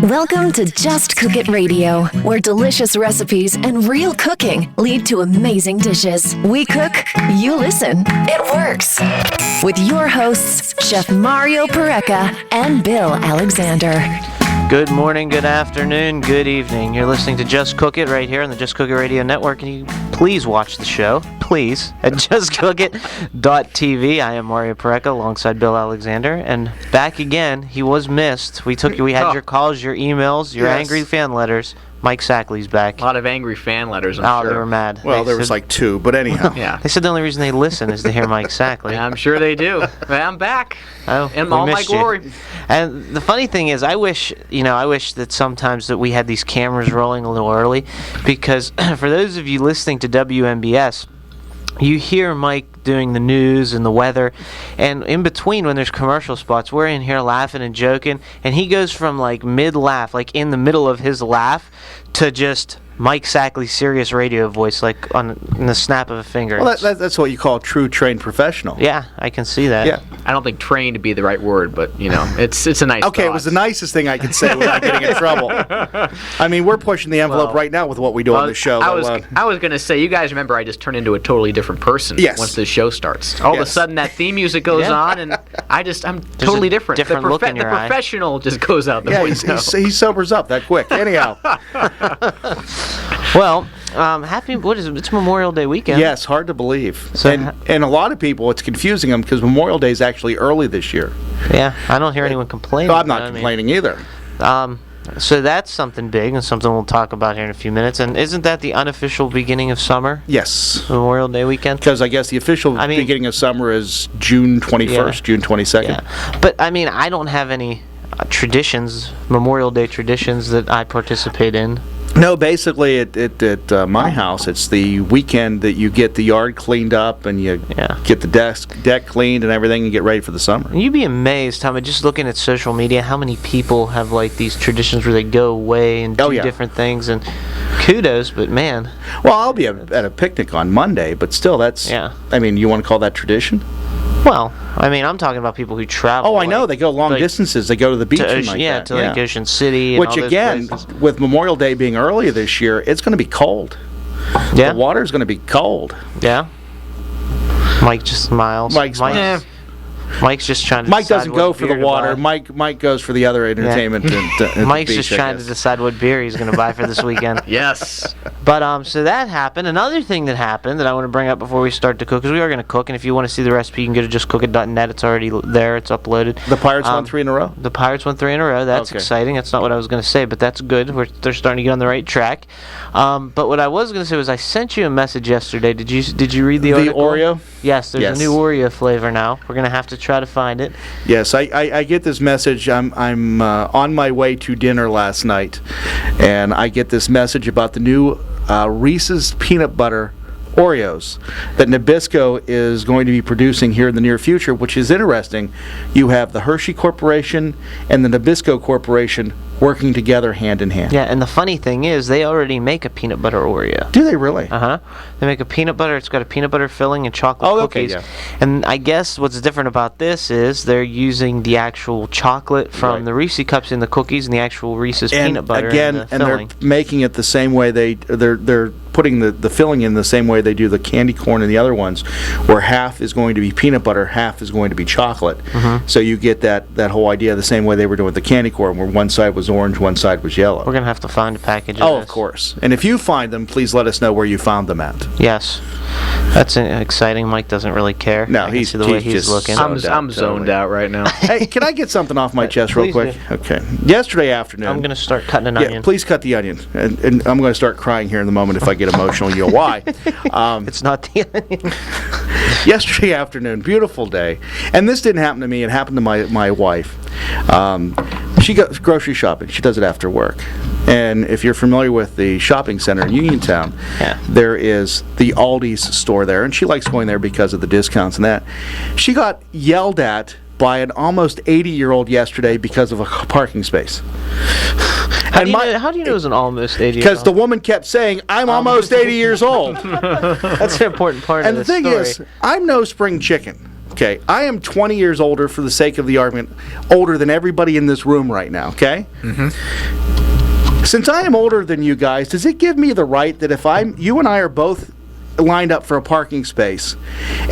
Welcome to Just Cook It Radio, where delicious recipes and real cooking lead to amazing dishes. We cook, you listen. It works. With your hosts, Chef Mario Pareca and Bill Alexander. Good morning, good afternoon, good evening. You're listening to Just Cook It right here on the Just Cook It Radio Network, and you please watch the show, please, at justcookit.tv. I am Mario Pareca alongside Bill Alexander, and back again. He was missed. We had your calls, your emails, your angry fan letters. Mike Sackley's back. A lot of angry fan letters, I'm sure. They were mad. Well, there was like two, but anyhow. Yeah. They said the only reason they listen is to hear Mike Sackley. I'm sure they do. I'm back. Oh, in all my glory. You. And the funny thing is, I wish that sometimes that we had these cameras rolling a little early, because for those of you listening to WMBS, you hear Mike doing the news and the weather, and in between when there's commercial spots, we're in here laughing and joking, and he goes from like mid-laugh, like in the middle of his laugh, to just Mike Sackley's serious radio voice, like in the snap of a finger. Well, that's what you call a true trained professional. Yeah, I can see that. Yeah. I don't think trained to be the right word, but, it's a nice Okay, thought. It was the nicest thing I could say without getting in trouble. I mean, we're pushing the envelope right now with what we do on the show. I was going to say, you guys remember I just turned into a totally different person once the show starts. All of a sudden, that theme music goes on, and I'm totally different. Different look in your eye. The professional just goes out the window. He sobers up that quick. Anyhow. Well, it's Memorial Day weekend. Yes, hard to believe. So and a lot of people, it's confusing them because Memorial Day is actually early this year. Yeah, I don't hear anyone complaining. No, I'm not complaining either. So that's something big and something we'll talk about here in a few minutes. And isn't that the unofficial beginning of summer? Yes. Memorial Day weekend? Because I guess the official beginning of summer is June 21st, June 22nd. Yeah. But, I don't have any traditions, Memorial Day traditions that I participate in. No, basically at my house, it's the weekend that you get the yard cleaned up and you get the deck cleaned and everything and get ready for the summer. You'd be amazed just looking at social media, how many people have like these traditions where they go away and do different things, and kudos, but man. Well, I'll be at a picnic on Monday, but still that's, you want to call that tradition? Well, I'm talking about people who travel. Oh, I know. They go long distances. They go to the beach and like that. Like Ocean City and which, all those again, places. With Memorial Day being earlier this year, it's going to be cold. Yeah. The water's going to be cold. Yeah. Mike just smiles. Mike's just trying to Mike decide doesn't go for the water. Mike goes for the other entertainment. At Mike's the beach, just trying to decide what beer he's going to buy for this weekend. Yes. But so that happened. Another thing that happened that I want to bring up before we start to cook, because we are going to cook, and if you want to see the recipe, you can go to justcookit.net. It's already there. It's uploaded. The Pirates won 3 in a row? The Pirates won 3 in a row. That's exciting. That's not what I was going to say, but that's good. They're starting to get on the right track. But what I was going to say was I sent you a message yesterday. Did you read the article? The Oreo? Yes, there's a new Oreo flavor now. We're going to have to try to find it. Yes, I get this message. I'm on my way to dinner last night, and I get this message about the new Reese's Peanut Butter Oreos that Nabisco is going to be producing here in the near future, which is interesting. You have the Hershey Corporation and the Nabisco Corporation working together hand in hand. Yeah, and the funny thing is they already make a peanut butter Oreo. Do they really? Uh-huh. They make a peanut butter. It's got a peanut butter filling and chocolate cookies. Yeah. And I guess what's different about this is they're using the actual chocolate from the Reese cups in the cookies and the actual Reese's peanut butter again, in the and filling. they're making it the same way they're putting the filling in the same way they do the candy corn and the other ones, where half is going to be peanut butter, half is going to be chocolate. Mm-hmm. So you get that whole idea the same way they were doing with the candy corn, where one side was orange, one side was yellow. We're going to have to find a package of this. Of course. And if you find them, please let us know where you found them at. Yes. That's exciting. Mike doesn't really care. No, I can see the way he's looking. I'm zoned out right now. Hey, can I get something off my chest real quick? Do. Okay. Yesterday afternoon. I'm going to start cutting an onion. Please cut the onion. And I'm going to start crying here in the moment if I get emotional. You know why? It's not the onion. Yesterday afternoon, beautiful day. And this didn't happen to me. It happened to my wife. She goes grocery shopping. She does it after work. And if you're familiar with the shopping center in Uniontown, there is the Aldi's store there, and she likes going there because of the discounts and that. She got yelled at by an almost 80-year-old yesterday because of a parking space. How do you know it was an almost 80 years old? Because the woman kept saying, I'm almost 80 years old. That's an important part of the story. And the thing is, I'm no spring chicken. Okay, I am 20 years older, for the sake of the argument, older than everybody in this room right now, okay? Mm-hmm. Since I am older than you guys, does it give me the right that if you and I are both lined up for a parking space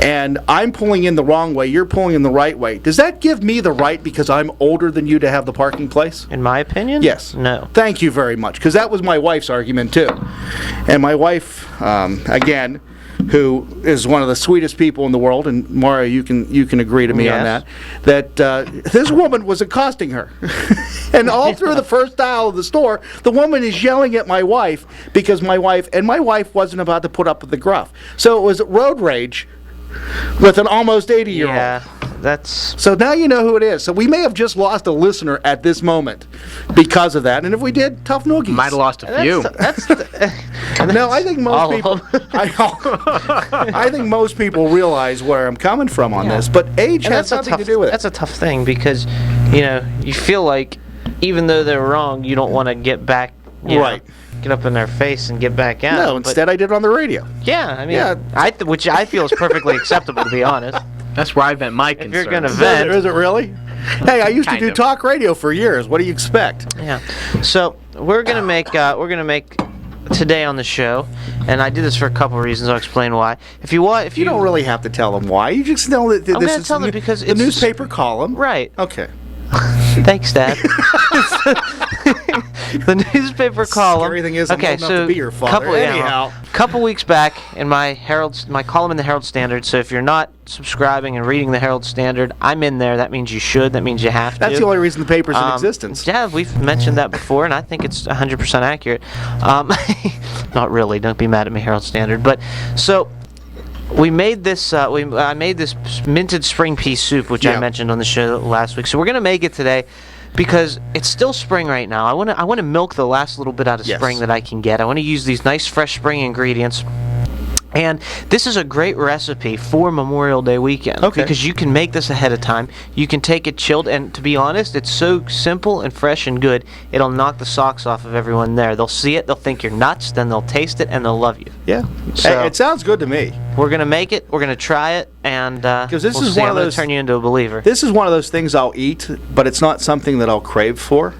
and I'm pulling in the wrong way, you're pulling in the right way, does that give me the right because I'm older than you to have the parking place? In my opinion? Yes. No. Thank you very much, because that was my wife's argument too. And my wife, again, who is one of the sweetest people in the world, and Mario, you can agree to me on that this woman was accosting her. And all through the first aisle of the store, the woman is yelling at my wife because my wife wasn't about to put up with the gruff. So it was road rage with an almost 80-year-old. Yeah, that's... So now you know who it is. So we may have just lost a listener at this moment because of that. And if we did, tough noogies. Might have lost a few. No, I think most people... I think most people realize where I'm coming from on this. But age has something to do with it. That's a tough thing because, you feel like even though they're wrong, you don't want to get back... Right. Get up in their face and get back out. No, instead I did it on the radio. Yeah, I mean, which I feel is perfectly acceptable, to be honest. That's where I vent my concern. If you're going to vent... Is it really? Hey, I used to do talk radio for years. What do you expect? Yeah. So we're gonna make today on the show, and I did this for a couple of reasons. I'll explain why. If you don't really have to tell them why. You just know that I'm this is tell them because the newspaper column. Right. Okay. Thanks, Dad. The newspaper column. Scary thing is, I'm old enough to be your father. Couple weeks back in my column in the Herald Standard. So if you're not subscribing and reading the Herald Standard, I'm in there. That means you should. That means you have to. That's the only reason the paper's in existence. Yeah, we've mentioned that before, and I think it's 100% accurate. Not really. Don't be mad at me, Herald Standard. But so. We made this. I made this minted spring pea soup, which I mentioned on the show last week. So we're gonna make it today, because it's still spring right now. I want to milk the last little bit out of spring that I can get. I want to use these nice fresh spring ingredients. And this is a great recipe for Memorial Day weekend. Okay. Because you can make this ahead of time. You can take it chilled, and to be honest, it's so simple and fresh and good, it'll knock the socks off of everyone there. They'll see it, they'll think you're nuts, then they'll taste it, and they'll love you. Yeah. So, hey, it sounds good to me. We're going to make it, we're going to try it, and this we'll is see. one I'm of going those, to turn you into a believer. This is one of those things I'll eat, but it's not something that I'll crave for.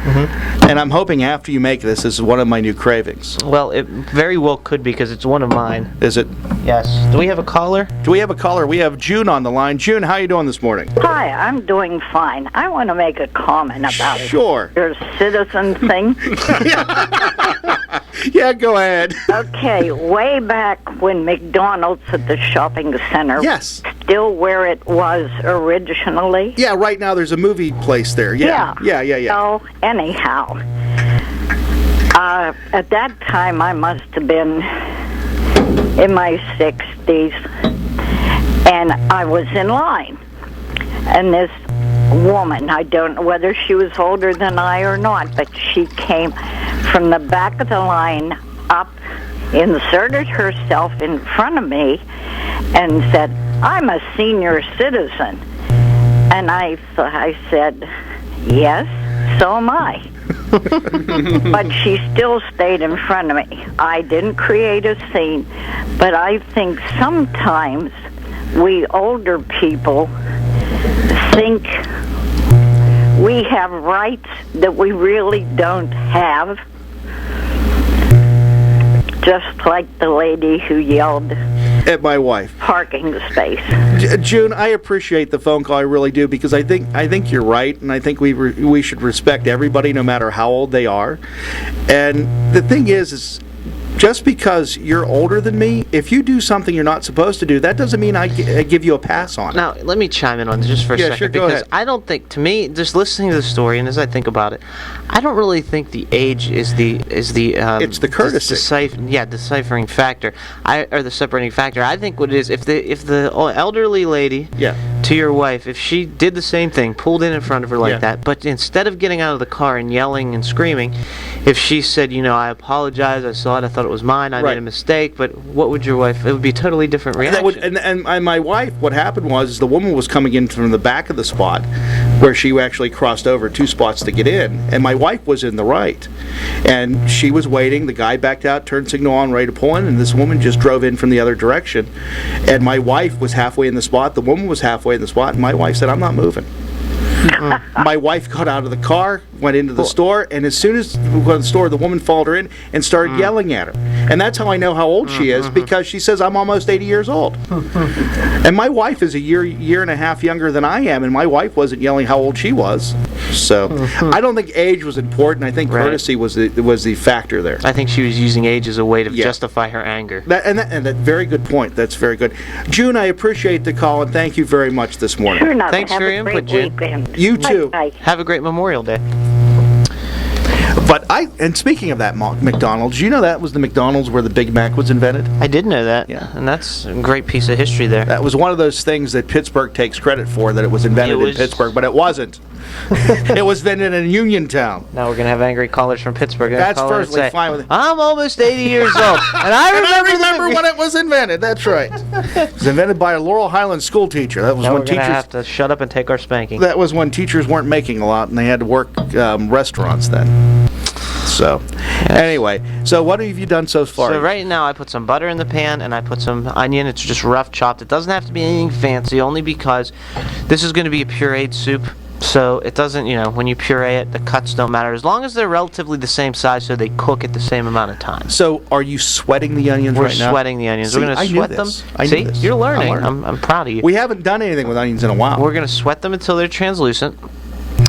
Mm-hmm. And I'm hoping after you make this is one of my new cravings. Well, it very well could be, because it's one of mine. Is it? Yes. Do we have a caller? We have June on the line. June, how are you doing this morning? Hi, I'm doing fine. I want to make a comment about your citizen thing. Yeah, go ahead. Okay, way back when McDonald's at the shopping center still where it was originally. Yeah, right now there's a movie place there. Yeah. So, anyhow, at that time I must have been in my 60s, and I was in line. And this woman, I don't know whether she was older than I or not, but she came from the back of the line up, inserted herself in front of me, and said, "I'm a senior citizen." And I said, "Yes, so am I." But she still stayed in front of me. I didn't create a scene, but I think sometimes we older people think we have rights that we really don't have. Just like the lady who yelled at my wife. Parking space. June, I appreciate the phone call. I really do, because I think you're right, and I think we should respect everybody, no matter how old they are. And the thing is just because you're older than me, if you do something you're not supposed to do, that doesn't mean I give you a pass on it. Now, let me chime in on this just for a second. Sure, go because ahead. I don't think, to me, just listening to the story and as I think about it, I don't really think the age is the it's the courtesy. Deciphering factor, or the separating factor. I think what it is, if the elderly lady to your wife, if she did the same thing, pulled in front of her like that, but instead of getting out of the car and yelling and screaming, if she said, I apologize, I saw it, I thought it was mine, I made a mistake, but what would your wife, it would be a totally different reaction. And my wife, what happened was the woman was coming in from the back of the spot, where she actually crossed over 2 spots to get in, and my wife was in the right. And she was waiting. The guy backed out, turned signal on, ready to pull in, and this woman just drove in from the other direction. And my wife was halfway in the spot. The woman was halfway in the spot, and my wife said, "I'm not moving." My wife got out of the car, went into the store, and as soon as we went to the store, the woman followed her in and started yelling at her. And that's how I know how old she is, because she says, "I'm almost 80 years old." And my wife is a year and a half younger than I am, and my wife wasn't yelling how old she was. So I don't think age was important. I think courtesy was the factor there. I think she was using age as a way to justify her anger. That very good point. That's very good. June, I appreciate the call, and thank you very much this morning. Sure enough. Thanks for your input, June. Weekend. You too. Bye. Have a great Memorial Day. And speaking of that McDonald's, you know that was the McDonald's where the Big Mac was invented? I did know that. Yeah. And that's a great piece of history there. That was one of those things that Pittsburgh takes credit for, that it was invented in Pittsburgh, but it wasn't. It was invented in Uniontown. Now we're going to have angry callers from Pittsburgh. That's perfectly fine with it. "I'm almost 80 years old, and I remember when it was invented. That's right. It was invented by a Laurel Highland school teacher. That was Now when we're going to teachers. have to shut up and take our spanking. That was when teachers weren't making a lot, and they had to work restaurants then. So, anyway, so what have you done so far? So right now I put some butter in the pan, and I put some onion. It's just rough chopped. It doesn't have to be anything fancy, only because this is going to be a pureed soup. So it doesn't, when you puree it, the cuts don't matter, as long as they're relatively the same size, so they cook at the same amount of time. So are you sweating the onions right now? We're sweating the onions. See, We're going to sweat them. See, you're learning. I'm proud of you. We haven't done anything with onions in a while. We're going to sweat them until they're translucent.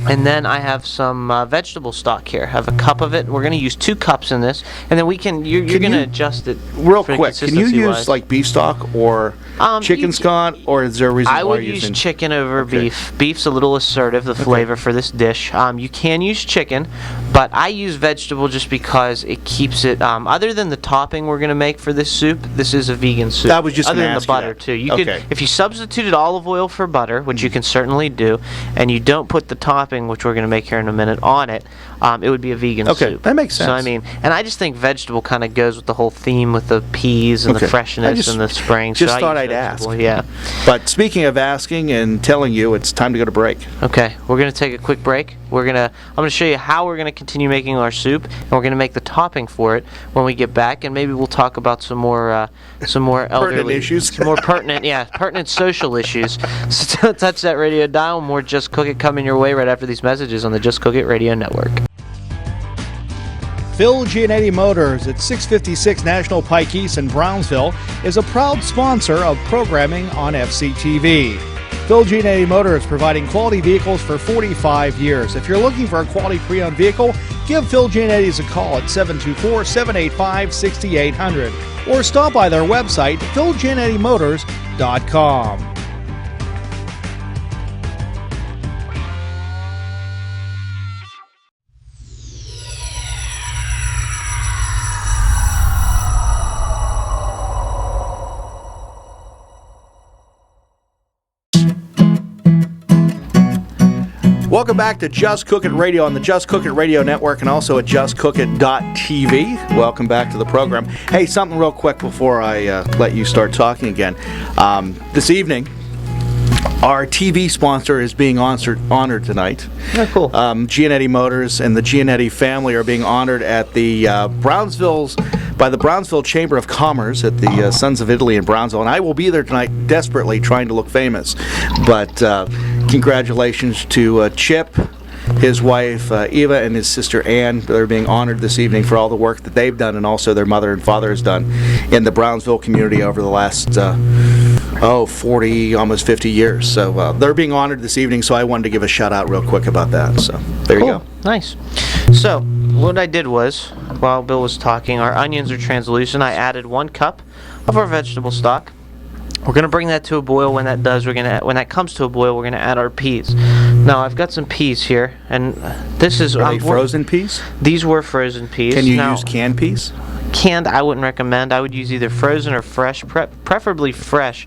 And then I have some vegetable stock here. I have a cup of it. We're going to use 2 cups in this, and then you're going to adjust it real quick. Can you use like beef stock or chicken stock, or is there a reason why you're using? I would use chicken over beef. Beef's a little assertive, the flavor for this dish. You can use chicken, but I use vegetable just because it keeps it. Other than the topping we're going to make for this soup, this is a vegan soup. I was just other gonna than ask the butter you that. too. You could, if you substituted olive oil for butter, which you can certainly do, and you don't put the topping, which we're going to make here in a minute, on it, it would be a vegan soup. Okay, that makes sense. So and I just think vegetable kind of goes with the whole theme with the peas and the freshness and the spring. Just so thought I'd ask. Yeah. But speaking of asking and telling you, it's time to go to break. Okay, we're going to take a quick break. I'm going to show you how we're going to continue making our soup, and we're going to make the topping for it when we get back, and maybe we'll talk about some more elderly pertinent issues. Some more pertinent social issues. So don't touch that radio dial. More Just Cook It coming your way right after these messages on the Just Cook It Radio Network. Phil Giannetti Motors at 656 National Pike East in Brownsville is a proud sponsor of programming on FCTV. Phil Giannetti Motors, providing quality vehicles for 45 years. If you're looking for a quality pre-owned vehicle, give Phil Giannetti's a call at 724-785-6800 or stop by their website, philgiannettimotors.com. Welcome back to Just Cook It Radio on the Just Cook It Radio Network and also at justcookit.tv. Welcome back to the program. Hey, something real quick before I let you start talking again. This evening, our TV sponsor is being honored tonight. Oh, cool. Giannetti Motors and the Giannetti family are being honored at the by the Brownsville Chamber of Commerce at the Sons of Italy in Brownsville. And I will be there tonight desperately trying to look famous. But congratulations to Chip, his wife Eva, and his sister Ann. They're being honored this evening for all the work that they've done and also their mother and father has done in the Brownsville community over the last 40, almost 50 years. So they're being honored this evening, so I wanted to give a shout out real quick about that. So there you go. Nice. So what I did was, while Bill was talking, our onions are translucent. I added 1 cup of our vegetable stock. We're going to bring that to a boil. When that comes to a boil, we're going to add our peas. Now, I've got some peas here, and this is... Are they frozen peas? These were frozen peas. Can you use canned peas? Canned, I wouldn't recommend. I would use either frozen or fresh, preferably fresh.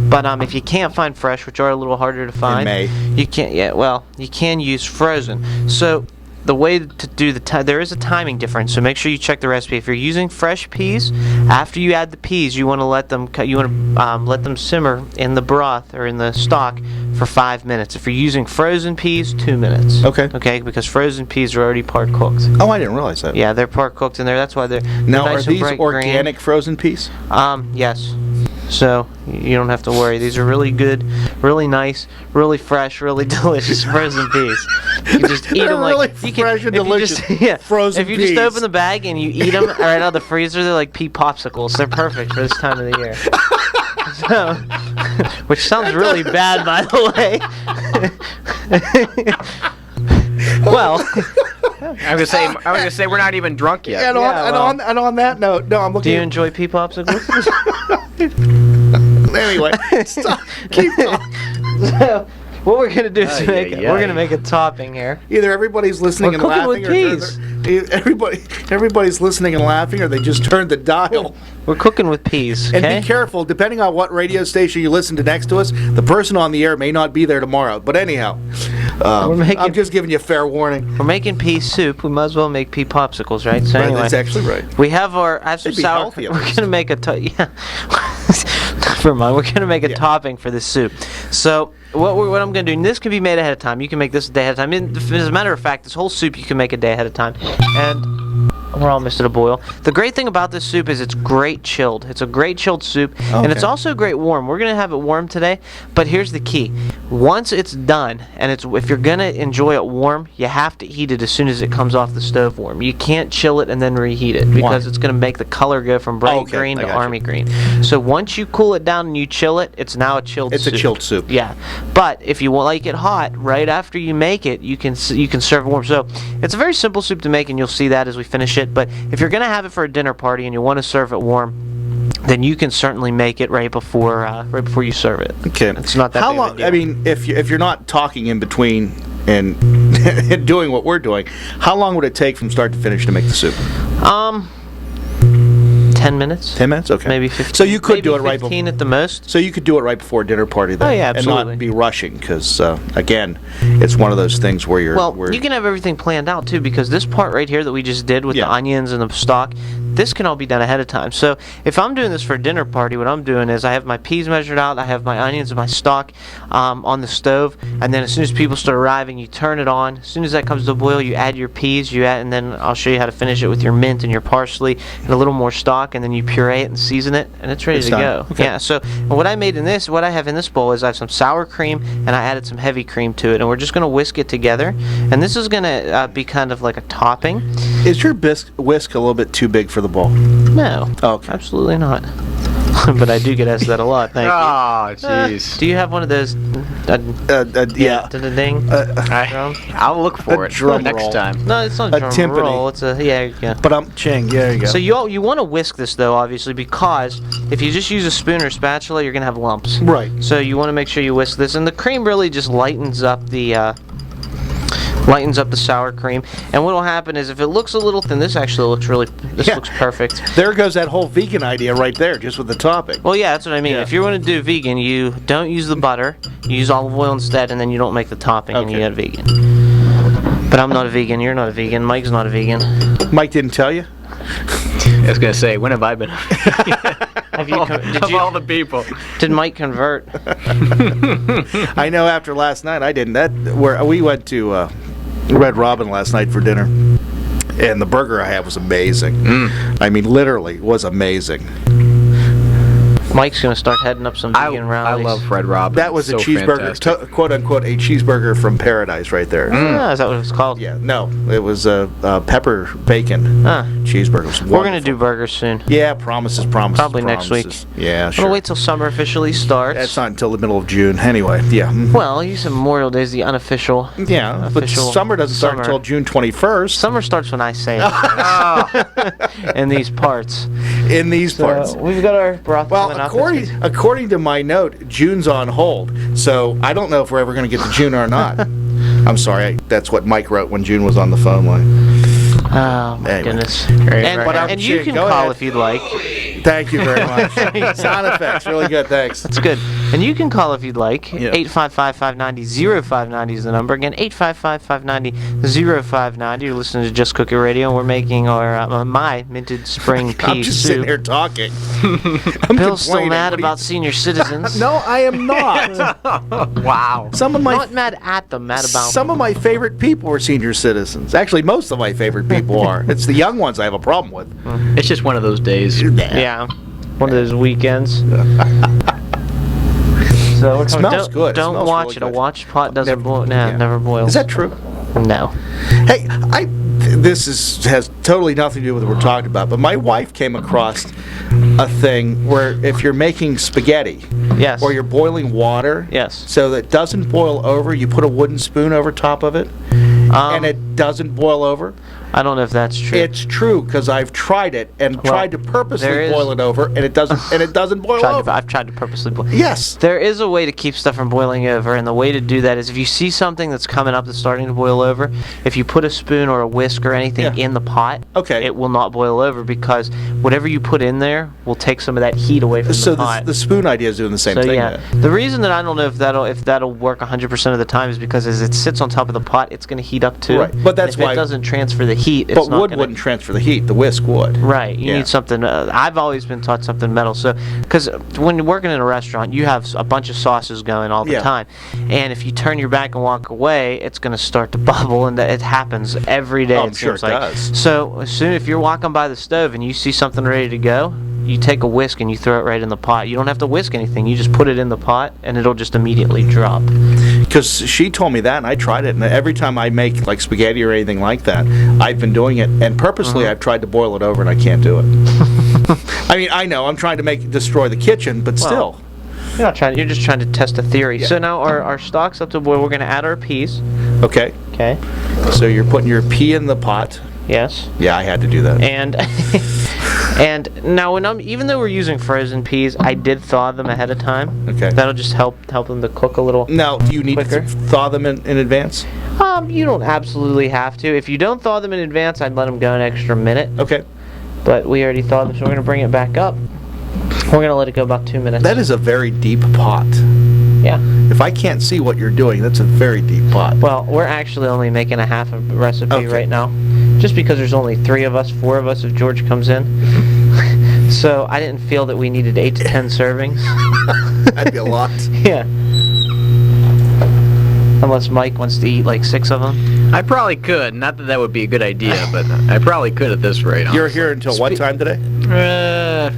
But if you can't find fresh, which are a little harder to find, you can use frozen. So the way to do there is a timing difference, so make sure you check the recipe. If you're using fresh peas, after you add the peas, you want to let them simmer in the broth or in the stock for 5 minutes. If you're using frozen peas, 2 minutes. Okay. Okay, because frozen peas are already part cooked. Oh, I didn't realize that. Yeah, they're part cooked in there. That's why they're Now, nice are these and bright organic green. frozen peas? Yes. So you don't have to worry. These are really good, really nice, really fresh, really delicious frozen peas. You can just eat They're them really like you can, fresh and if you delicious frozen If you peas. just open the bag and you eat them right out of the freezer, they're like pea popsicles. They're perfect for this time of the year. So, which sounds really bad, by the way. Well, I was gonna say we're not even drunk yet. And, on that note, no, I'm looking. do you enjoy pea popsicles? Anyway, stop. Keep talking. So, what we're gonna do is Ay. we're gonna make a topping here. Either everybody's listening We're and cooking laughing, with or everybody's listening and laughing, or they just turned the dial. We're cooking with peas. And Okay. be careful, depending on what radio station you listen to next to us, the person on the air may not be there tomorrow. But anyhow, I'm just giving you a fair warning. We're making pea soup. We might as well make pea popsicles, right? So anyway, That's actually right. I have some They'd be sour. healthy, at We're least. gonna make yeah. Never mind. We're gonna make a topping for this soup. So what I'm gonna do? And this can be made ahead of time. You can make this a day ahead of time. As a matter of fact, this whole soup you can make a day ahead of time. And we're almost at a boil. The great thing about this soup is it's great chilled. It's a great chilled soup, and it's also great warm. We're gonna have it warm today, but here's the key: once it's done, and if you're gonna enjoy it warm, you have to heat it as soon as it comes off the stove warm. You can't chill it and then reheat it because it's gonna make the color go from bright green to army green. So once you cool it down and you chill it, it's now a chilled soup. It's a chilled soup. Yeah, but if you like it hot, right after you make it, you can serve it warm. So it's a very simple soup to make, and you'll see that as we finish it. But if you're gonna have it for a dinner party and you want to serve it warm, then you can certainly make it right before you serve it. Okay. It's not that How big of a long? deal. I mean, if you're not talking in between and and doing what we're doing, how long would it take from start to finish to make the soup? 10 minutes. 10 minutes? Okay. Maybe 15. So you could maybe do it right 15 at the most. So you could do it right before a dinner party then. Oh, yeah, And absolutely. not be rushing because, again, it's one of those things where you're... Well, you can have everything planned out too, because this part right here that we just did with the onions and the stock, this can all be done ahead of time. So if I'm doing this for a dinner party, what I'm doing is I have my peas measured out, I have my onions and my stock on the stove, and then as soon as people start arriving, you turn it on. As soon as that comes to a boil, you add your peas, and then I'll show you how to finish it with your mint and your parsley and a little more stock, and then you puree it and season it, and it's ready to done. go. Okay. Yeah. So what I have in this bowl is I have some sour cream, and I added some heavy cream to it, and we're just going to whisk it together. And this is going to be kind of like a topping. Is your whisk a little bit too big for the bowl? No. Okay. Absolutely not. But I do get asked that a lot. Thank you. Oh, jeez. Do you have one of those? Yeah. Ding. I'll look for it drum next roll. time. No, it's not a a drum timpani. roll. It's a yeah. But I'm ching. There you go. So you want to whisk this though, obviously, because if you just use a spoon or spatula, you're gonna have lumps. Right. So you want to make sure you whisk this, and the cream really just lightens up the sour cream. And what will happen is if it looks a little thin, this looks perfect. There goes that whole vegan idea right there, just with the topping. Well, yeah, that's what I mean. Yeah. If you want to do vegan, you don't use the butter. You use olive oil instead, and then you don't make the topping, and you Okay. get vegan. But I'm not a vegan. You're not a vegan. Mike's not a vegan. Mike didn't tell you? I was gonna say, when have I been? Have you? Of all the people. Did Mike convert? I know after last night I didn't. We went to Red Robin last night for dinner, and the burger I had was amazing. I mean, literally was amazing. Mike's gonna start heading up some vegan I rallies. love Fred Robin. That was So a cheeseburger, fantastic. quote unquote, a cheeseburger from paradise right there. Ah, is that what it's called? Yeah, no, it was a pepper bacon Ah. cheeseburger. It was We're gonna wonderful. do burgers soon. Yeah, promises. Probably next week. promises. Yeah, I'm sure. gonna wait till summer officially starts. That's not until the middle of June, anyway. Yeah. Well, you said Memorial Day is the unofficial. Yeah, but official summer doesn't start summer. until June 21st Summer starts when I say it. In these parts. in these parts. We've got our broth Well, coming up. according to my note, June's on hold. So I don't know if we're ever going to get to June or not. I'm sorry. That's what Mike wrote when June was on the phone line. Oh my Anyway. goodness. But And you can go call ahead. if you'd like. Thank you very much. Sound effects, really good. Thanks. That's good. And you can call if you'd like. Yeah. 855-590-0590 is the number. Again, 855-590-0590. You're listening to Just Cook It Radio, and we're making our my minted spring pea I'm just soup. sitting here talking. Bill's still mad about senior citizens. No, I am not. Wow. Some of my Not mad at them, mad about Some of my favorite people are senior citizens. Actually, most of my favorite people are. It's the young ones I have a problem with. It's just one of those days. Yeah, one of those weekends. So It smells good. It Don't smells watch really it. good. A watch pot doesn't Never- boil. Nah, yeah. never boils. Is that true? No. Hey, this has totally nothing to do with what we're talking about, but my wife came across a thing where if you're making spaghetti, Yes. or you're boiling water, Yes. so that it doesn't boil over, you put a wooden spoon over top of it, and it doesn't boil over. I don't know if that's true. It's true because I've tried it and tried to purposely there is- boil it over, and it doesn't boil over. I've tried to purposely boil. Yes. There is a way to keep stuff from boiling over, and the way to do that is if you see something that's coming up that's starting to boil over, if you put a spoon or a whisk or anything Yeah. in the pot, Okay. it will not boil over because whatever you put in there will take some of that heat away from So the pot. the spoon idea is doing the same So thing. yeah, then. the reason that I don't know if that'll work 100% of the time is because as it sits on top of the pot, it's going to heat up too. Right, but that's And if why- it doesn't transfer the heat. It's But not wood gonna, wouldn't transfer the heat. The whisk would. Right, you Yeah. need something. I've always been taught something metal. So, because when you're working in a restaurant, you have a bunch of sauces going all the Yeah. time, and if you turn your back and walk away, it's going to start to bubble, and it happens every day. Oh, I'm it sure seems it like. does. So, as soon if you're walking by the stove and you see something ready to go, you take a whisk and you throw it right in the pot. You don't have to whisk anything. You just put it in the pot, and it'll just immediately drop. Because she told me that, and I tried it. And every time I make like spaghetti or anything like that, I've been doing it, and purposely I've tried to boil it over, and I can't do it. I mean, I know I'm trying to destroy the kitchen, but still. You're not trying. You're just trying to test a theory. Yeah. So now our stock's up to boil. We're going to add our peas. Okay. Okay. So you're putting your pea in the pot. Yes. Yeah, I had to do that. And and now even though we're using frozen peas, I did thaw them ahead of time. Okay. That'll just help them to cook a little. Now, do you need quicker. to thaw them in advance? You don't absolutely have to. If you don't thaw them in advance, I'd let them go an extra minute. Okay. But we already thawed them, so we're gonna bring it back up. We're gonna let it go about 2 minutes. That is a very deep pot. Yeah. If I can't see what you're doing, that's a very deep pot. Well, we're actually only making a half a recipe Okay. right now, just because there's only 4 of us if George comes in. So I didn't feel that we needed 8 to 10 servings. That'd be a lot. Yeah. Unless Mike wants to eat like 6 of them. I probably could. Not that that would be a good idea, but I probably could at this rate. You're honestly. here until what time today?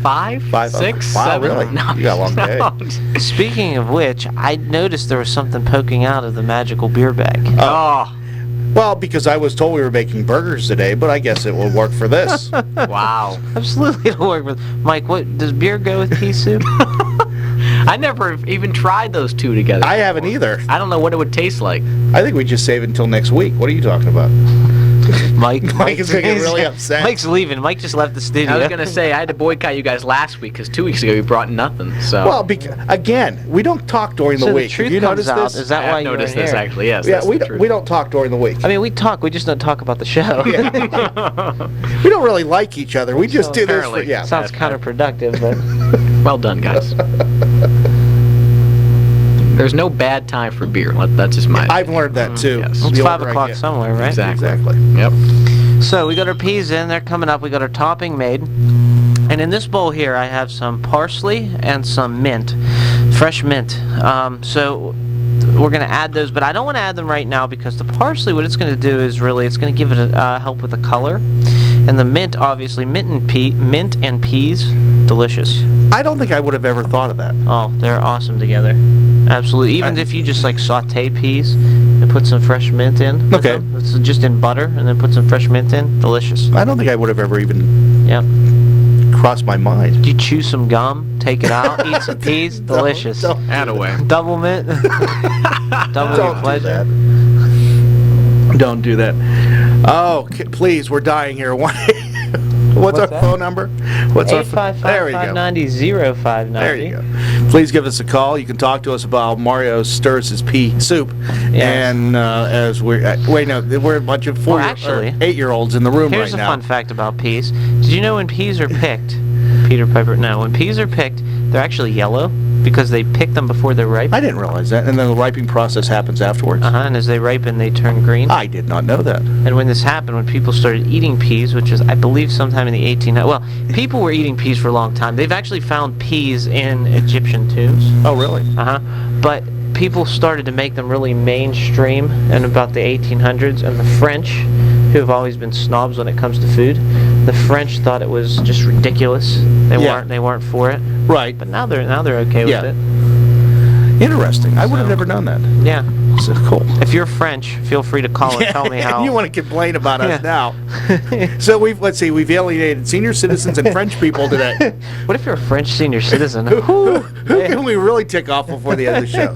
5? 6? 6? Wow, 7? really? No, You got a long day. no. Speaking of which, I noticed there was something poking out of the magical beer bag. Oh, Well, because I was told we were making burgers today, but I guess it will work for this. wow. Absolutely it'll work with Mike. What does beer go with pea soup? I never even tried those two together. I haven't either. I don't know what it would taste like. I think we just save it until next week. What are you talking about? Mike is gonna get really upset. Mike's leaving. Mike just left the studio. I was gonna say I had to boycott you guys last week because 2 weeks ago you brought nothing. So Well, again, we don't talk during the So week. the truth Have you comes noticed out. this? Is that I why have you noticed were this here? actually. Yes. Yeah, that's we the don't, truth. we don't talk during the week. I mean, we talk. We just don't talk about the show. We don't really like each other. We just do this for, apparently. yeah. Sounds counterproductive, but Well done, guys. There's no bad time for beer. That's just my. I've learned that too. Yes. it's The 5 older I o'clock get. somewhere, right? Exactly. Exactly. Yep. So we got our peas in. They're coming up. We got our topping made. And in this bowl here, I have some parsley and some mint, fresh mint. So we're going to add those, but I don't want to add them right now because the parsley, what it's going to do is really, it's going to give it help with the color. And the mint, obviously, mint and peas, delicious. I don't think I would have ever thought of that. Oh, they're awesome together. Absolutely. Even if you just like saute peas and put some fresh mint in. with Okay. them. It's just in butter and then put some fresh mint in. Delicious. I don't think I would have ever even Yep. crossed my mind. You chew some gum, take it out, eat some peas. Delicious. Don't Attaway. Double mint. Double your do pleasure. that. Don't do that. Oh, please, we're dying here. What's our that? phone number? What's our There we go. 855-590-0590. There you go. Please give us a call. You can talk to us about Mario stirs his pea soup. Yes. And as we're we're a bunch of 8-year-olds in the room Here's right a now. fun fact about peas. Did you know when peas are picked, Peter Piper? No, when peas are picked, they're actually yellow. because they pick them before they're ripe. I didn't realize that. And then the ripening process happens afterwards. And as they ripen, they turn green. I did not know that. And when this happened, when people started eating peas, which is, I believe, sometime in the 1800s. Well, people were eating peas for a long time. They've actually found peas in Egyptian tombs. Oh, really? But people started to make them really mainstream in about the 1800s, and the French, who have always been snobs when it comes to food, the French thought it was just ridiculous. They weren't for it. Right. But now they're okay with it. Interesting. I would have never known that. Yeah. So cool. If you're French, feel free to call and tell me how. You want to complain about us now. So we've alienated senior citizens and French people today. What if you're a French senior citizen? Who can we really tick off before the end of the show?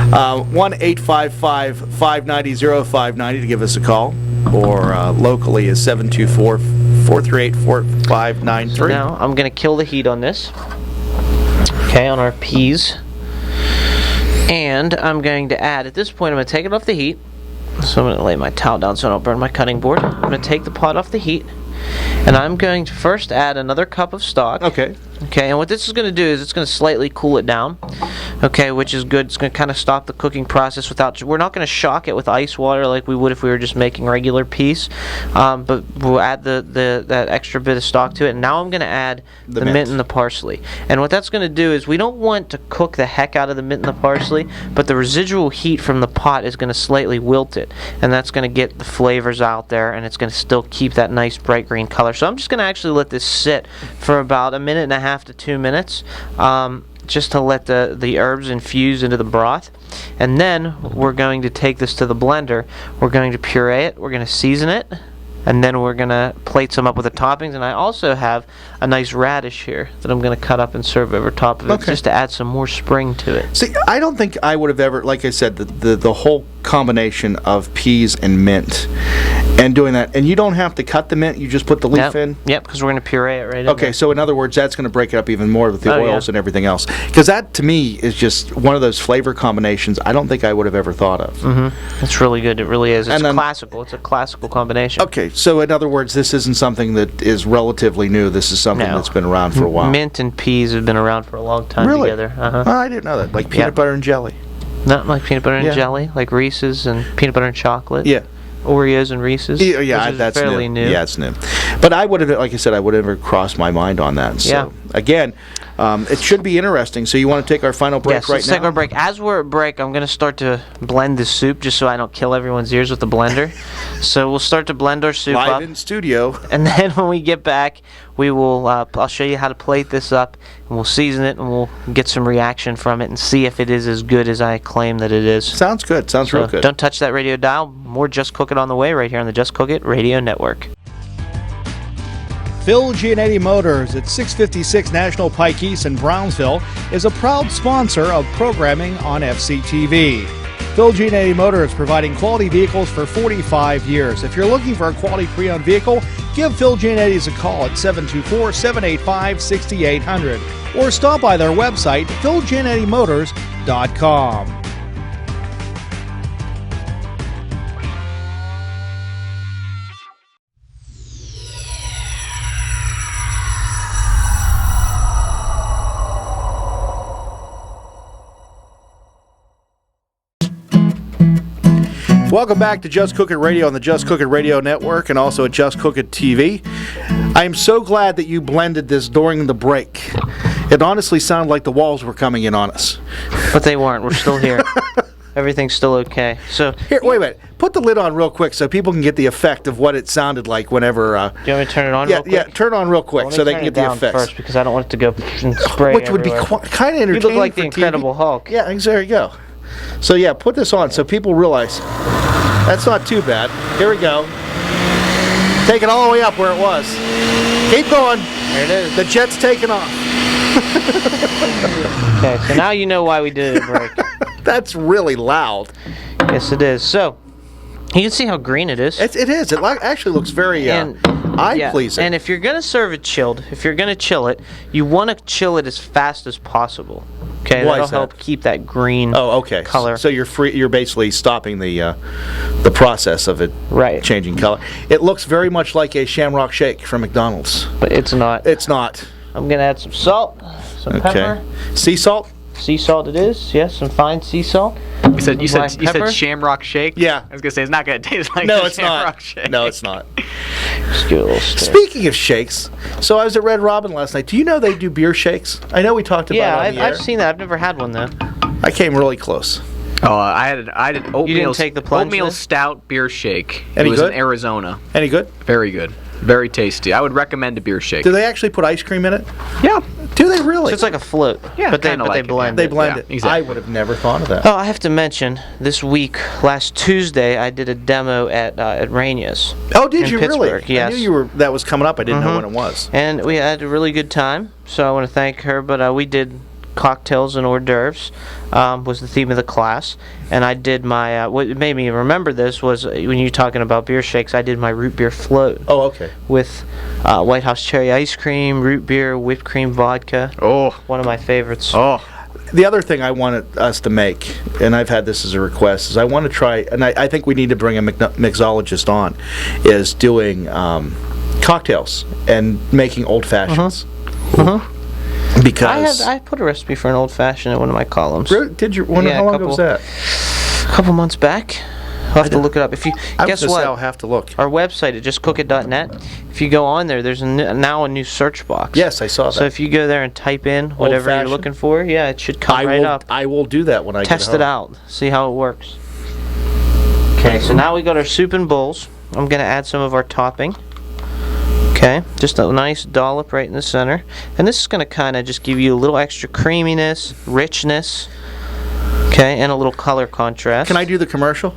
1-855-590-0590 to give us a call, or locally is 724-438-4593. So now I'm going to kill the heat on this. Okay, on our peas. And I'm going to add, at this point, I'm going to take it off the heat. So I'm going to lay my towel down so I don't burn my cutting board. I'm going to take the pot off the heat. And I'm going to first add another cup of stock. Okay. Okay, and what this is going to do is it's going to slightly cool it down. Okay, which is good. It's going to kind of stop the cooking process without... We're not going to shock it with ice water like we would if we were just making regular peas. But we'll add that extra bit of stock to it. And now I'm going to add the mint and the parsley. And what that's going to do is we don't want to cook the heck out of the mint and the parsley, but the residual heat from the pot is going to slightly wilt it. And that's going to get the flavors out there, and it's going to still keep that nice bright green color. So I'm just going to actually let this sit for about 1.5 minutes to 2 minutes, just to let the herbs infuse into the broth. And then we're going to take this to the blender. We're going to puree it, we're going to season it, and then we're going to plate some up with the toppings. And I also have a nice radish here that I'm going to cut up and serve over top of it, just to add some more spring to it. See, I don't think I would have ever, like I said, the whole combination of peas and mint and doing that. And you don't have to cut the mint, you just put the leaf in? Yep, because we're going to puree it right in Okay, so in other words, that's going to break it up even more with the oils and everything else. Because that, to me, is just one of those flavor combinations I don't think I would have ever thought of. It's really good. It really is. It's classical. It's a classical combination. Okay, so in other words, this isn't something that is relatively new. This is something that's been around for a while. Mint and peas have been around for a long time together. Oh, I didn't know that. Like peanut butter and jelly. Not like peanut butter and jelly, like Reese's and peanut butter and chocolate. Yeah. Oreos and Reese's. Yeah, that's fairly new. Yeah, it's new. But I would have, like I said, I would have never crossed my mind on that. So, again, it should be interesting. So you want to take our final break right now? Yes, let's take our break. As we're at break, I'm going to start to blend the soup just so I don't kill everyone's ears with the blender. So we'll start to blend our soup up. Live in studio. And then when we get back, we will. I'll show you how to plate this up, and we'll season it, and we'll get some reaction from it and see if it is as good as I claim that it is. Sounds good. Sounds real good. Don't touch that radio dial. More Just Cook It on the way right here on the Just Cook It Radio Network. Phil Giannetti Motors at 656 National Pike East in Brownsville is a proud sponsor of programming on FCTV. Phil Giannetti Motors providing quality vehicles for 45 years. If you're looking for a quality pre-owned vehicle, give Phil Giannetti's a call at 724-785-6800 or stop by their website, philgiannettimotors.com. Welcome back to Just Cook It Radio on the Just Cook It Radio Network and also at Just Cook It TV. I am so glad that you blended this during the break. It honestly sounded like the walls were coming in on us. But they weren't. We're still here. Everything's still okay. So here, wait a minute. Put the lid on real quick so people can get the effect of what it sounded like whenever... Do you want me to turn it on real quick? Yeah, turn it on real quick so they can get the effects. First, because I don't want it to go and spray Which would everywhere. be kind of entertaining. You look like for the Incredible TV. Hulk. Yeah, there you go. So yeah, put this on so people realize that's not too bad. Here we go. Take it all the way up where it was. Keep going. There it is. The jet's taking off. Okay, so now you know why we did it at break. That's really loud. Yes, it is. So, you can see how green it is. It is. It actually looks very eye-pleasing. And if you're going to serve it chilled, if you're going to chill it, you want to chill it as fast as possible. Okay, that'll help keep that green color. So you're basically stopping the process of it changing color. It looks very much like a Shamrock Shake from McDonald's. But it's not. It's not. I'm going to add some salt. some pepper. Sea salt? Sea salt it is, yes, some fine sea salt. You said Shamrock Shake? Yeah. I was going to say, it's not going to taste like Shamrock Shake. No, it's not. Just give it a little stir. Speaking of shakes, so I was at Red Robin last night. Do you know they do beer shakes? I know we talked about it on the air. I've seen that. I've never had one, though. I came really close. Oh, I had oatmeal. You didn't take the plunge oatmeal then? stout beer shake. Any it was good? in Arizona. Any good? Very good. Very tasty. I would recommend a beer shake. Do they actually put ice cream in it? Yeah. Do they really? So it's like a float. Yeah, but they kinda like it, blend They it. blend Yeah, it. exactly. I would have never thought of that. Oh, I have to mention, this week, last Tuesday, I did a demo at Rainia's. Oh, did in you really? Pittsburgh, yes. I knew that was coming up. I didn't know when it was. And we had a really good time, so I want to thank her. But we did cocktails and hors d'oeuvres, was the theme of the class. And I did my, what made me remember this was when you're talking about beer shakes, I did my root beer float. Oh, okay. With White House cherry ice cream, root beer, whipped cream vodka. Oh. One of my favorites. Oh. The other thing I wanted us to make, and I've had this as a request, is I want to try, and I think we need to bring a mixologist on, is doing cocktails and making old fashions. Because I put a recipe for an old fashioned in one of my columns. Really? Did you? Wonder how long ago was that? A couple months back. I'll have to look it up. If you guess what, I'll have to look. our website at justcookit.net. If you go on there, there's now a new search box. Yes, I saw that. So if you go there and type in whatever you're looking for, yeah, it should come right up. I will do that when I Test get home. it out. See how it works. Okay, so now we got our soup and bowls. I'm going to add some of our topping. Okay, just a nice dollop right in the center. And this is going to kind of just give you a little extra creaminess, richness, okay, and a little color contrast. Can I do the commercial?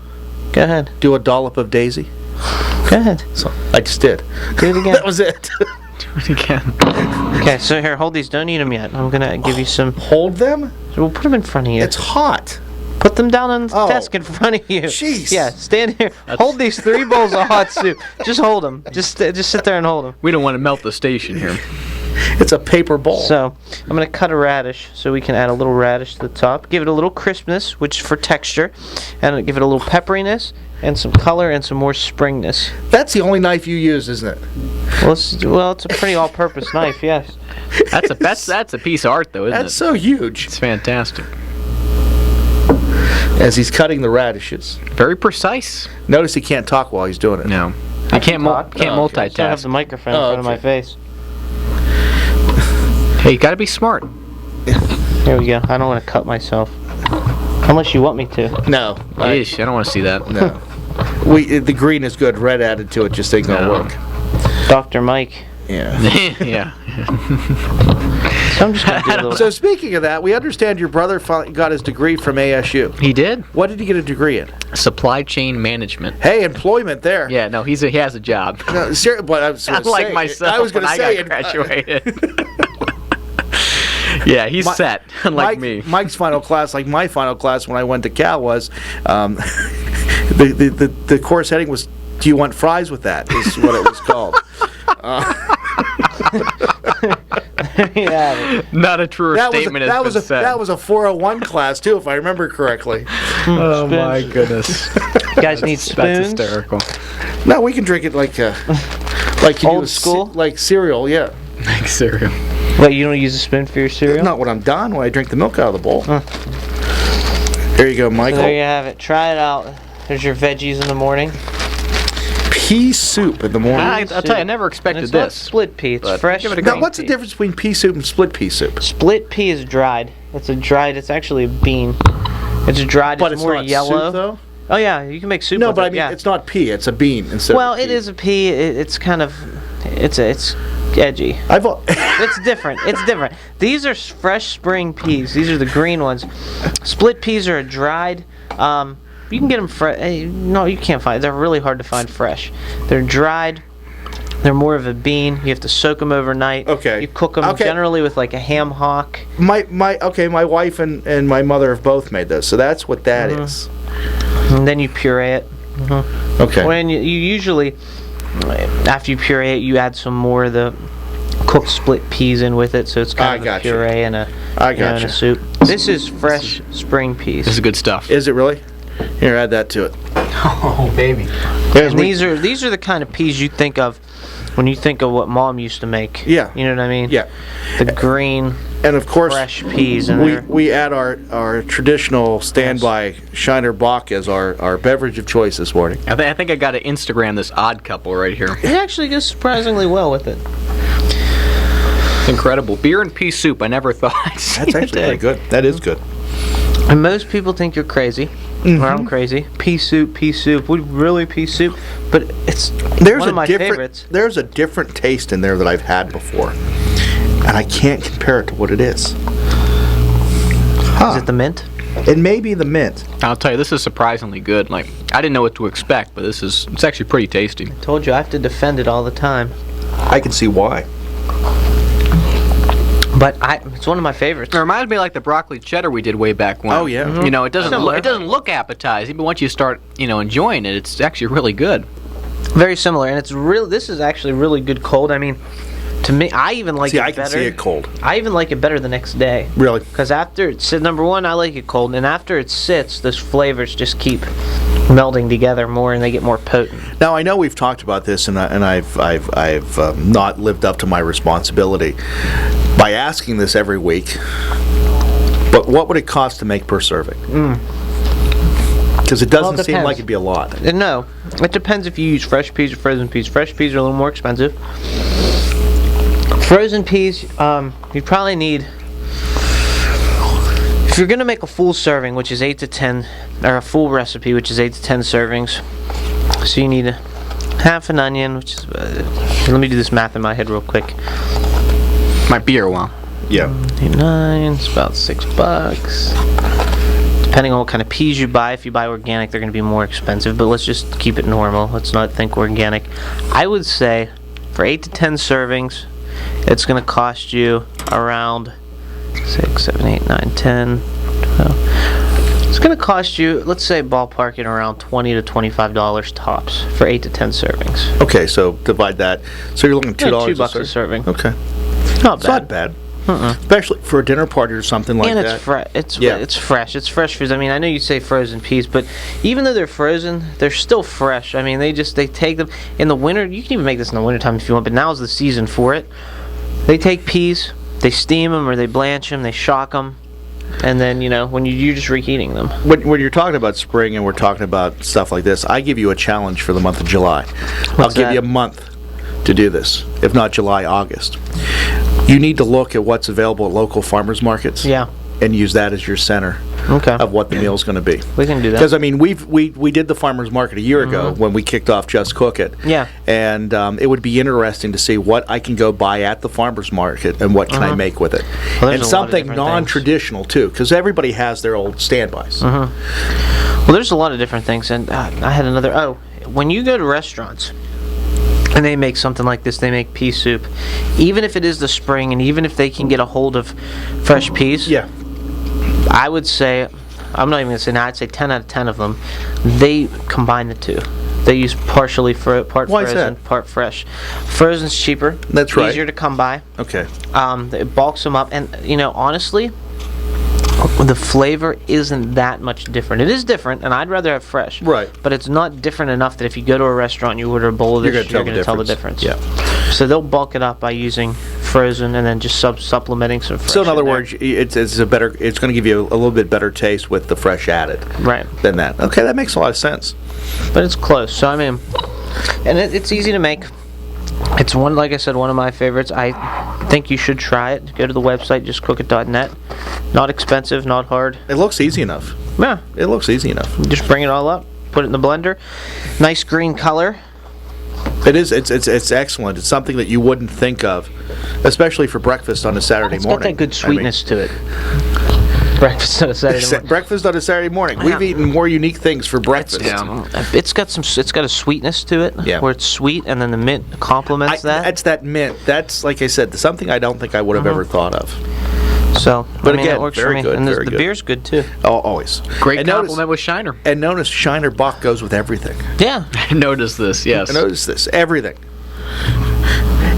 Go ahead. Do a dollop of Daisy? Go ahead. So I just did. Do it again. That was it. Do it again. Okay, so here, hold these. Don't eat them yet. I'm going to give you some. Hold them? We'll put them in front of you. It's hot. Put them down on the Oh. desk in front of you. Jeez. Yeah, stand here. Hold these 3 bowls of hot soup. Just hold them. Just sit there and hold them. We don't want to melt the station here. It's a paper bowl. So I'm going to cut a radish so we can add a little radish to the top. Give it a little crispness, which is for texture, and give it a little pepperiness and some color and some more springness. That's the only knife you use, isn't it? Well, it's a pretty all-purpose knife, yes. That's a piece of art, though, isn't it? That's so huge. It's fantastic. As he's cutting the radishes. Very precise. Notice he can't talk while he's doing it. No. You can't talk. can't I have the multitask. microphone in front of my face. Hey, you got to be smart. Here we go. I don't want to cut myself. Unless you want me to. No. Yeesh, I don't want to see that. No. The green is good. Red added to it just ain't gonna work. Dr. Mike. Yeah. Yeah. So I'm just going to do a little... So speaking of that, we understand your brother got his degree from ASU. He did. What did he get a degree in? Supply chain management. Hey, employment there. Yeah, no, he has a job. No, but I was gonna Unlike say, myself I was going to when say I got graduated. Yeah, he's set, unlike me. Mike's final class, like my final class when I went to Cal, was the course heading was, "Do you want fries with that?" Is what it was called. Yeah. Not a truer statement that has been said. That was a 401 class too, if I remember correctly. Oh my goodness. You guys need spoons? That's hysterical. No, we can drink it like you Old do with school? like cereal. Yeah. Like cereal. Wait, you don't use a spoon for your cereal? Not when I'm done. When I drink the milk out of the bowl. There you go, Michael. So there you have it. Try it out. There's your veggies in the morning. Pea soup in the morning. I'll tell you, I never expected It's not this. split pea. It's But fresh. give it a Now, green what's the pea. difference between pea soup and split pea soup? Split pea is dried. It's actually a bean. It's dried. But it's it's more not yellow. soup, though? Oh yeah, you can make soup. No, with but it, I mean, yeah. it's not pea. It's a bean instead Well, of a pea. it is a pea. It's kind of, it's edgy. It's different. It's different. These are fresh spring peas. These are the green ones. Split peas are dried. You can get them fresh. No, you can't find. They're really hard to find fresh. They're dried. They're more of a bean. You have to soak them overnight. Okay. You cook them generally with like a ham hock. My wife and my mother have both made those, so that's what that is. And then you puree it. Okay. When you usually, after you puree it, you add some more of the cooked split peas in with it, so it's kind of a puree and and a soup. This is fresh spring peas. This is good stuff. Is it really? Here, add that to it. Oh, baby. And these are the kind of peas you think of When you think of what Mom used to make. Yeah. You know what I mean? Yeah. The green, and of course, fresh peas in there. We add our traditional standby Shiner Bock as our beverage of choice this morning. I think I got to Instagram this odd couple right here. It actually goes surprisingly well with it. It's incredible. Beer and pea soup. I never thought I'd see That's actually pretty good. That is good. And most people think you're crazy, or I'm crazy. Pea soup. Really pea soup? But it's one of my favorites. There's a different taste in there that I've had before, and I can't compare it to what it is. Is it the mint? It may be the mint. I'll tell you, this is surprisingly good. Like, I didn't know what to expect, but it's actually pretty tasty. Told you I have to defend it all the time. I can see why. But it's one of my favorites. It reminds me of like the broccoli cheddar we did way back when. Oh yeah. You know, it doesn't look appetizing, but once you start, enjoying it, it's actually really good. Very similar, and this is actually really good cold. I mean, to me, I even like it better. I can see it cold. I even like it better the next day. Really? Because after it sits, number one, I like it cold, and after it sits, those flavors just keep melding together more, and they get more potent. Now I know we've talked about this, and I've not lived up to my responsibility by asking this every week. But what would it cost to make per serving? Because it doesn't seem like it'd be a lot. No, it depends if you use fresh peas or frozen peas. Fresh peas are a little more expensive. Frozen peas, you probably need, if you're going to make a full serving, which is 8 to 10, or a full recipe, which is 8 to 10 servings, so you need half an onion, which is, let me do this math in my head real quick. Might be here a while. Yeah. 9, it's about $6. Depending on what kind of peas you buy. If you buy organic, they're going to be more expensive, but let's just keep it normal. Let's not think organic. I would say for 8 to 10 servings, it's going to cost you around 6, 7, 8, 9, 10, 12. It's going to cost you, let's say ballpark in around $20 to $25 tops for 8 to 10 servings. Okay, so divide that. So you're looking at $2 $2 a serving. Okay. Not It's bad. not bad. Especially for a dinner party or something like and that. It's fresh. It's fresh foods. I mean, I know you say frozen peas, but even though they're frozen, they're still fresh. I mean, they take them in the winter. You can even make this in the wintertime if you want, but now's the season for it. They take peas, they steam them or they blanch them, they shock them, and then when you're just reheating them. When you're talking about spring and we're talking about stuff like this, I give you a challenge for the month of July. I'll give you a month to do this, if not July, August. You need to look at what's available at local farmers markets. Yeah. And use that as your center of what the meal's going to be. We can do that. Because I mean, we did the farmers market a year ago when we kicked off Just Cook It. Yeah. And it would be interesting to see what I can go buy at the farmers market and what can I make with it. Well, and something non-traditional too, because everybody has their old standbys. Well, there's a lot of different things, and I had another. Oh, when you go to restaurants and they make something like this, they make pea soup, even if it is the spring and even if they can get a hold of fresh peas, I would say, I'm not even going to say now, I'd say 10 out of 10 of them, they combine the two. They use partially part frozen, part fresh. Frozen's cheaper. That's right. Easier to come by. Okay. It bulks them up, and honestly, the flavor isn't that much different. It is different, and I'd rather have fresh. Right. But it's not different enough that if you go to a restaurant and you order a bowl of this, you're going to tell the difference. Yeah. So they'll bulk it up by using frozen and then just supplementing some fresh. So in other words, it's going to give you a little bit better taste with the fresh added. Right. Than that. Okay, that makes a lot of sense. But it's close. So I mean, and it's easy to make. It's like I said, one of my favorites. I think you should try it. Go to the website, justcookit.net. Not expensive, not hard. It looks easy enough. Yeah. It looks easy enough. Just bring it all up, put it in the blender. Nice green color. It is. It's excellent. It's something that you wouldn't think of, especially for breakfast on a Saturday morning. It's got that good sweetness to it. Breakfast on a Saturday morning. Breakfast on a Saturday morning. We've eaten more unique things for breakfast. It's got a sweetness to it. Yeah. Where it's sweet, and then the mint complements that. That's that mint. That's, like I said, something I don't think I would have ever thought of. So, but again, again, it works very for me. good. And very the good. beer's good too. Oh, always. Great compliment with Shiner. And notice Shiner Bock goes with everything. Yeah. I noticed this. Yes. I noticed this. Everything.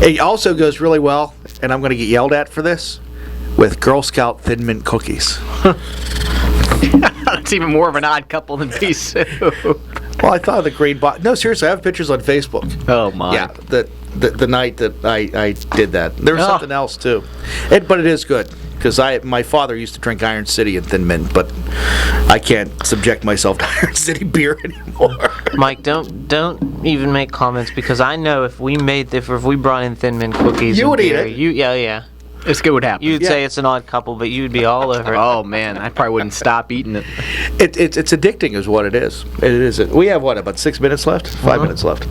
It also goes really well, and I'm going to get yelled at for this, with Girl Scout Thin Mint cookies. It's even more of an odd couple than pea soup. Well, I thought of the green box. No, seriously, I have pictures on Facebook. Oh, my. Yeah, the night that I did that. There was something else, too. But it is good. Because my father used to drink Iron City and Thin Mint, but I can't subject myself to Iron City beer anymore. Mike, don't even make comments, because I know if we brought in Thin Mint cookies, you would beer, eat it. Yeah. It's good what happens. You'd say it's an odd couple, but you'd be all over it. Oh, man. I probably wouldn't stop eating it. It's addicting is what it is. It is. We have, about 6 minutes left? 5 minutes left.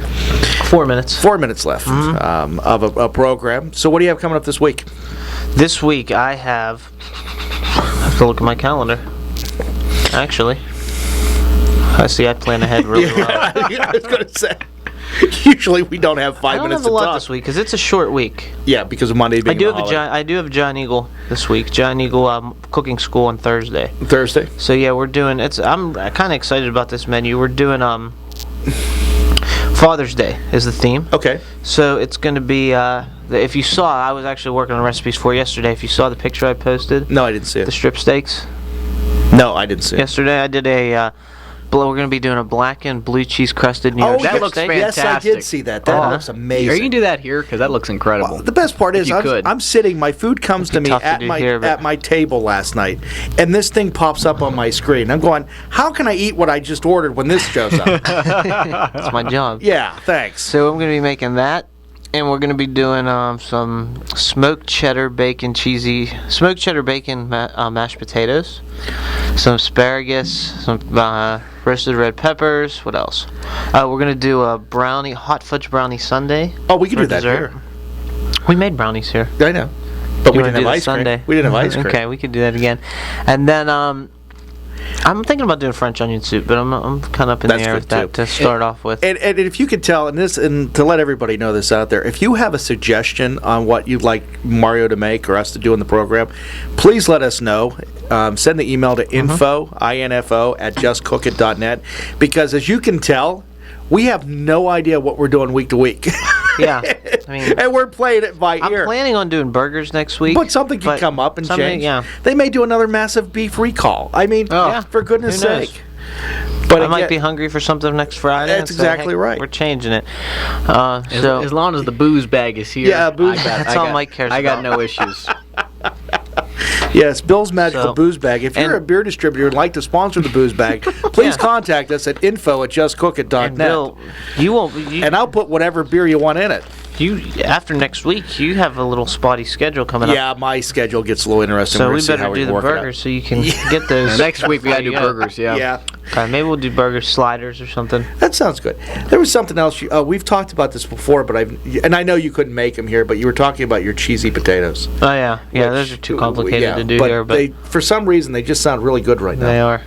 4 minutes. 4 minutes left of a program. So what do you have coming up this week? This week I have to look at my calendar. Actually, I plan ahead really well. I was going to say. Usually we don't have 5 minutes to talk. I don't have a lot this week because it's a short week. Yeah, because of Monday being I do have a Giant Eagle this week. Giant Eagle cooking school on Thursday. Thursday. So yeah, we're doing. I'm kind of excited about this menu. We're doing Father's Day is the theme. Okay. So it's going to be. If you saw, I was actually working on recipes for yesterday. If you saw the picture I posted. No, I didn't see it. The strip steaks. No, I didn't see it. Yesterday I did a. We're going to be doing a blackened blue cheese crusted New York that looks steak. fantastic. Yes, I did see that. That looks amazing. Are you going to do that here? Because that looks incredible. Well, the best part is I'm sitting, my food comes to me at my table last night, and this thing pops up on my screen. I'm going, how can I eat what I just ordered when this shows up? That's my job. Yeah, thanks. So I'm going to be making that. And we're going to be doing some smoked cheddar bacon mashed potatoes, some asparagus, some roasted red peppers. What else? We're going to do a hot fudge brownie sundae. Oh, we can do that here. We made brownies here. I know. But we didn't have ice cream. We didn't have ice cream. Okay, we could do that again. And then I'm thinking about doing French onion soup, but I'm kind of up in the air with that to start off with. And if you could tell, and to let everybody know this out there, if you have a suggestion on what you'd like Mario to make or us to do in the program, please let us know. Send the email to info at justcookit.net, because as you can tell, we have no idea what we're doing week to week. Yeah. And we're playing it by ear. I'm planning on doing burgers next week. But something can come up and change. Yeah. They may do another massive beef recall. For goodness sake. But I might be hungry for something next Friday. That's exactly right. We're changing it. As long as the booze bag is here. Yeah, that's all Mike cares about. I got no issues. Yes, Bill's Magical Booze Bag. If you're a beer distributor and like to sponsor the booze bag, please contact us at info@justcookit.net. And Bill, and I'll put whatever beer you want in it. After next week, you have a little spotty schedule coming up. Yeah, my schedule gets a little interesting. So we better do the burgers so you can get those. Next week we gotta do burgers. Yeah. Okay, maybe we'll do burger sliders or something. That sounds good. There was something else. We've talked about this before, but I know you couldn't make them here, but you were talking about your cheesy potatoes. Oh yeah, those are too complicated to do here. But for some reason, they just sound really good right now. They are.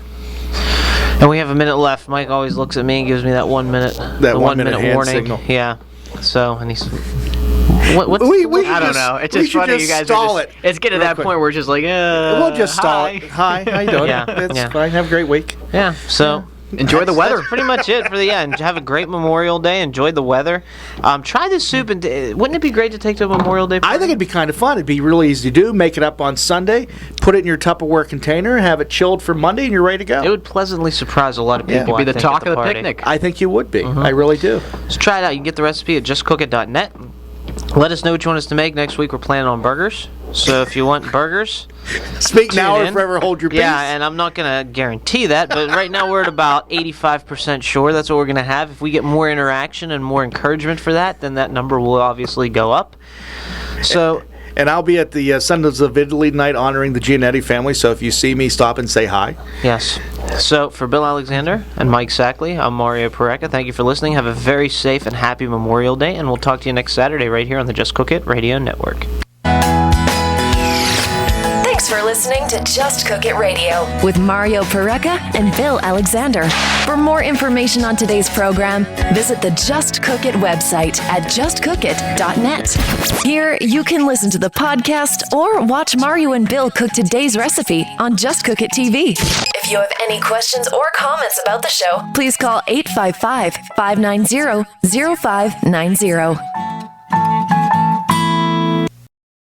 And we have a minute left. Mike always looks at me and gives me that 1 minute. That 1 minute warning. Signal. Yeah. So, and he's. I don't know. It's just funny. You guys stall it. It's getting to that point where it's just like, we'll just stall it. Hi, how you doing? It's fine. Have a great week. Yeah. So. Enjoy the weather. That's pretty much it for the end. Have a great Memorial Day. Enjoy the weather. Try this soup. And wouldn't it be great to take to a Memorial Day party? I think it'd be kind of fun. It'd be really easy to do. Make it up on Sunday. Put it in your Tupperware container. Have it chilled for Monday, and you're ready to go. It would pleasantly surprise a lot of people. It'd be the talk of the picnic. I think you would be. I really do. So try it out. You can get the recipe at justcookit.net. Let us know what you want us to make. Next week we're planning on burgers. So if you want burgers, speak now or forever hold your peace. Yeah, and I'm not going to guarantee that, but right now we're at about 85% sure that's what we're going to have. If we get more interaction and more encouragement for that, then that number will obviously go up. So... And I'll be at the Sons of Italy night honoring the Giannetti family, so if you see me, stop and say hi. Yes. So for Bill Alexander and Mike Sackley, I'm Mario Pareca. Thank you for listening. Have a very safe and happy Memorial Day, and we'll talk to you next Saturday right here on the Just Cook It Radio Network. Thanks for listening to Just Cook It Radio with Mario Pareca and Bill Alexander. For more information on today's program, visit the Just Cook It website at justcookit.net. Here, you can listen to the podcast or watch Mario and Bill cook today's recipe on Just Cook It TV. If you have any questions or comments about the show, please call 855-590-0590.